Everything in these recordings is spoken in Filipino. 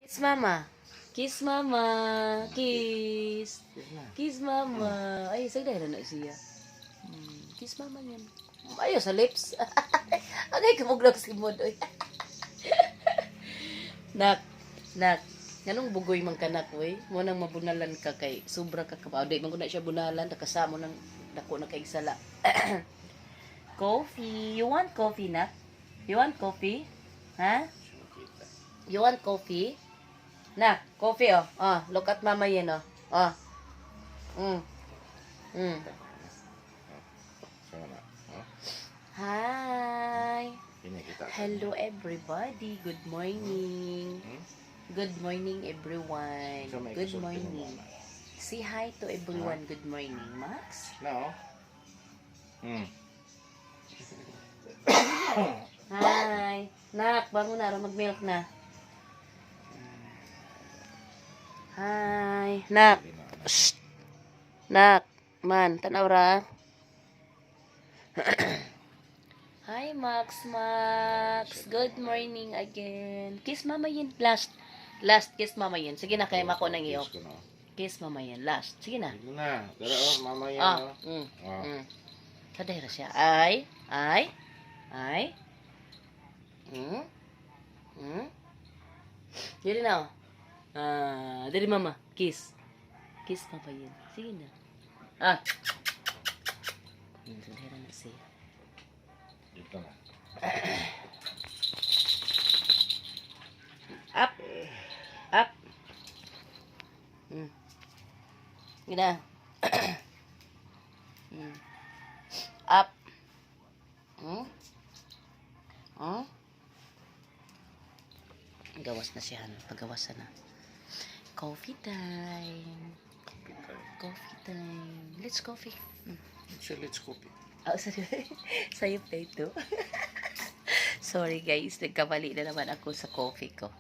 Kiss mama. Kiss mama. Kiss. Kiss mama. Ay, sagday na siya. Kiss mama niyan. Ayaw sa lips. Agay kamuglaw si Modoy. Nak. Nak. Ganong bugoy man ka nak, wey. Mo nang mabunalan ka kay sobra ka kapaw. Di man ko na siya bunalan. Nakasamo ng dako na kay sala. Coffee. You want coffee, nak? You want coffee? Ha? You want coffee? Na, coffee oh. Oh, look at mama yan oh. Oh. Hi. Hello everybody. Good morning. Good morning everyone. Good morning. Say hi to everyone. Good morning, Max. No. Hi. Nak, bangun na. Mag-milk na. Hi. Nak. Shh. Nak. Man, tanaw ra. Hi, Max. Max. Good morning again. Kiss mama yan. Last. Last kiss mama yan. Sige na, kaya mako nang iyo. Kiss mama yan. Last. Sige na. Sige na. Dara oh, mama yan. Ah. Kadera siya. Ay. Ay. Ay. Dili na. Dili mama. Kiss. Kiss mama yan. Sige na. Kadera na siya. Dito na. Up. Up. Gina. Up. Gawas na siya. Pagawasan na. Coffee time. Coffee time. Let's coffee. Let's copy. Oh, sorry. Sa'yo pa ito. Sorry guys, nagkamali na naman ako sa coffee ko.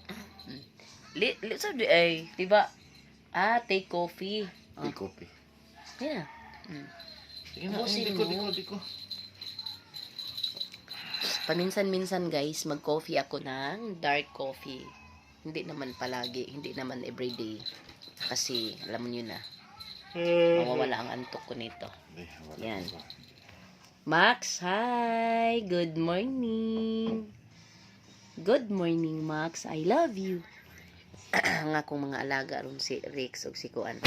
Sabi ay, diba? Take coffee. Take coffee. Yan na. Sige na, di ko. Paminsan-minsan guys, mag-coffee ako ng dark coffee. Hindi naman palagi, hindi naman everyday. Kasi, alam niyo na, mawawala ang antok ko nito. Yan. Max, hi! Good morning! Good morning, Max. I love you. Ang akong mga alaga ron si Rex o si Kuan.